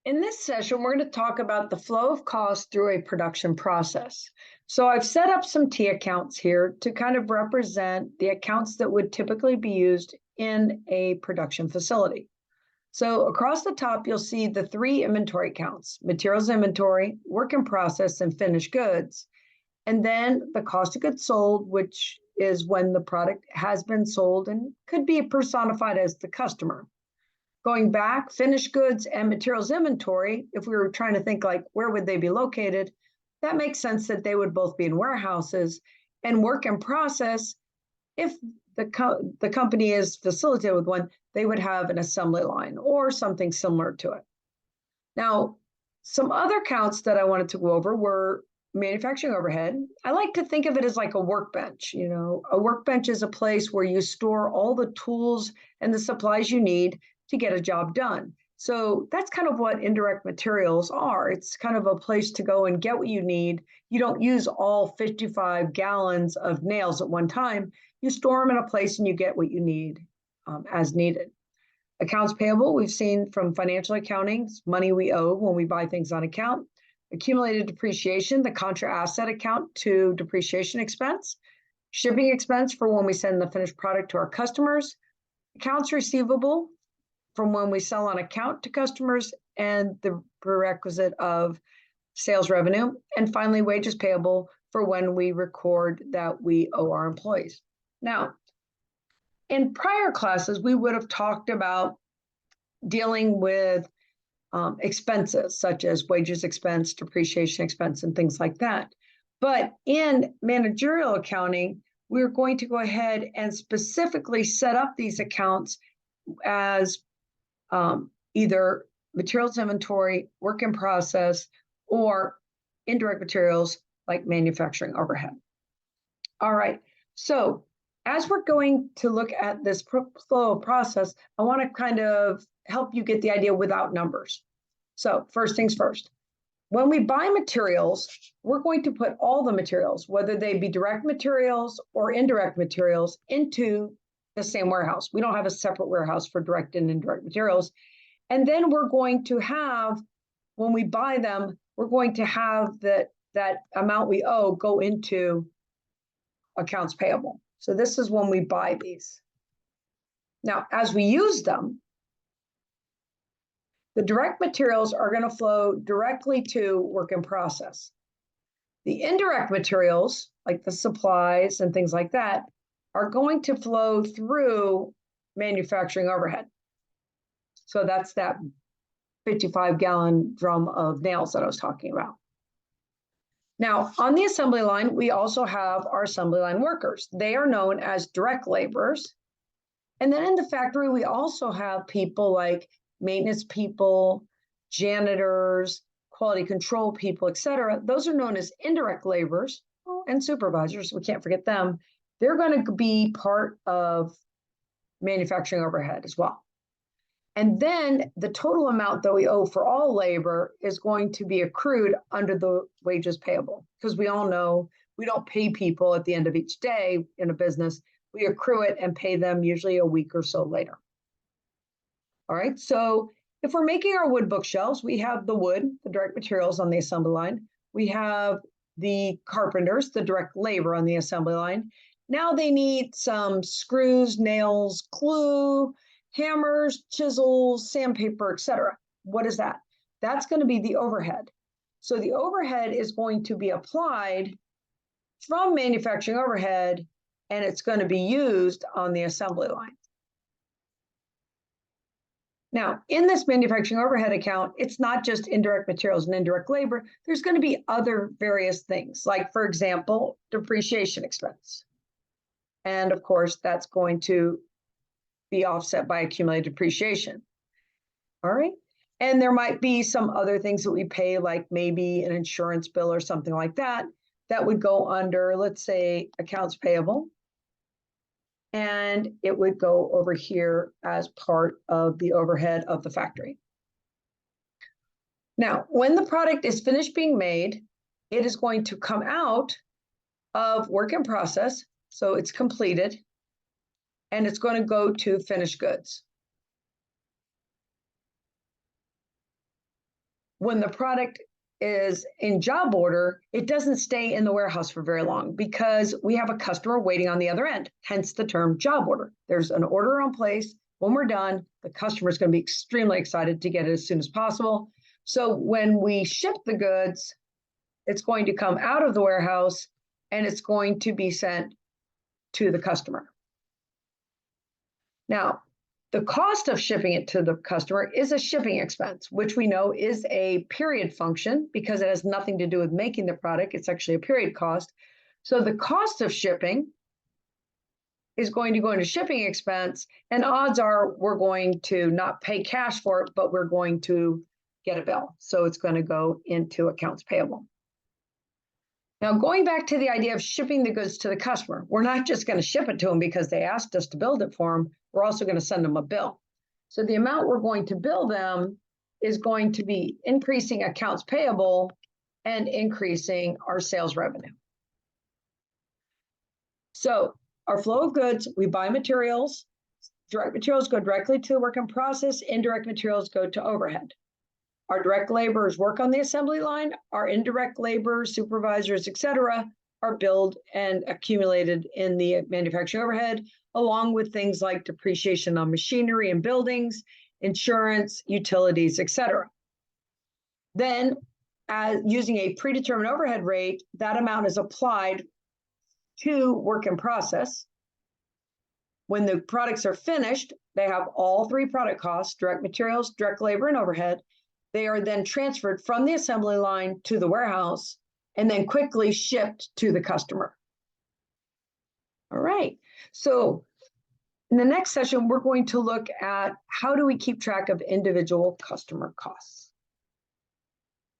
In this session, we're going to talk about the flow of costs through a production process. So I've set up some T accounts here to kind of represent the accounts that would typically be used in a production facility. So across the top, you'll see the three inventory accounts: materials inventory, work in process, and finished goods. And then the cost of goods sold, which is when the product has been sold and could be personified as the customer. Going back, finished goods and materials inventory, if we were trying to think like where would they be located, that makes sense that they would both be in warehouses. And work in process, if the company is facilitated with one, they would have an assembly line or something similar to it. Now, some other counts that I wanted to go over were manufacturing overhead. I like to think of it as like a workbench. A workbench is a place where you store all the tools and the supplies you need to get a job done. So that's kind of what indirect materials are. It's kind of a place to go and get what you need. You don't use all 55 gallons of nails at one time. You store them in a place and you get what you need as needed. Accounts payable, we've seen from financial accounting, money we owe when we buy things on account. Accumulated depreciation, the contra asset account to depreciation expense. Shipping expense for when we send the finished product to our customers. Accounts receivable from when we sell on account to customers and the prerequisite of sales revenue. And finally, wages payable for when we record that we owe our employees. Now, in prior classes, we would have talked about dealing with expenses such as wages expense, depreciation expense, and things like that. But in managerial accounting, we're going to go ahead and specifically set up these accounts as either materials inventory, work in process, or indirect materials like manufacturing overhead. All right, so as we're going to look at this flow process, I want to kind of help you get the idea without numbers. So first things first, when we buy materials, we're going to put all the materials, whether they be direct materials or indirect materials, into the same warehouse. We don't have a separate warehouse for direct and indirect materials. And then we're going to have, when we buy them, we're going to have that amount we owe go into accounts payable. So this is when we buy these. Now, as we use them, the direct materials are going to flow directly to work in process. The indirect materials, like the supplies and things like that, are going to flow through manufacturing overhead. So that's that 55-gallon drum of nails that I was talking about. Now, on the assembly line, we also have our assembly line workers. They are known as direct laborers. And then in the factory, we also have people like maintenance people, janitors, quality control people, et cetera. Those are known as indirect laborers and supervisors. We can't forget them. They're going to be part of manufacturing overhead as well. And then the total amount that we owe for all labor is going to be accrued under the wages payable, because we all know we don't pay people at the end of each day in a business. We accrue it and pay them usually a week or so later. All right, so if we're making our wood bookshelves, we have the wood, the direct materials on the assembly line. We have the carpenters, the direct labor on the assembly line. Now they need some screws, nails, glue, hammers, chisels, sandpaper, etc. What is that? That's going to be the overhead. So the overhead is going to be applied from manufacturing overhead, and it's going to be used on the assembly line. Now, in this manufacturing overhead account, it's not just indirect materials and indirect labor. There's going to be other various things, like, for example, depreciation expense. And of course, that's going to be offset by accumulated depreciation. All right. And there might be some other things that we pay, like maybe an insurance bill or something like that, that would go under, let's say, accounts payable. And it would go over here as part of the overhead of the factory. Now, when the product is finished being made, it is going to come out of work in process. So it's completed, and it's going to go to finished goods. when the product is in job order, it doesn't stay in the warehouse for very long because we have a customer waiting on the other end, hence the term job order. There's an order on place. When we're done, the customer is going to be extremely excited to get it as soon as possible. So when we ship the goods, it's going to come out of the warehouse and it's going to be sent to the customer. Now, the cost of shipping it to the customer is a shipping expense, which we know is a period function because it has nothing to do with making the product. It's actually a period cost. So the cost of shipping is going to go into shipping expense, and odds are we're going to not pay cash for it, but we're going to get a bill. So it's going to go into accounts payable. Now, going back to the idea of shipping the goods to the customer, we're not just going to ship it to them because they asked us to build it for them. We're also going to send them a bill. So the amount we're going to bill them is going to be increasing accounts payable and increasing our sales revenue. So our flow of goods, we buy materials. Direct materials go directly to the work in process. Indirect materials go to overhead. Our direct laborers work on the assembly line. Our indirect laborers, supervisors, et cetera, are billed and accumulated in the manufacturing overhead, along with things like depreciation on machinery and buildings, insurance, utilities, et cetera. Then, using a predetermined overhead rate, that amount is applied to work in process. When the products are finished, they have all three product costs, direct materials, direct labor, and overhead. They are then transferred from the assembly line to the warehouse and then quickly shipped to the customer. All right. So in the next session, we're going to look at how do we keep track of individual customer costs.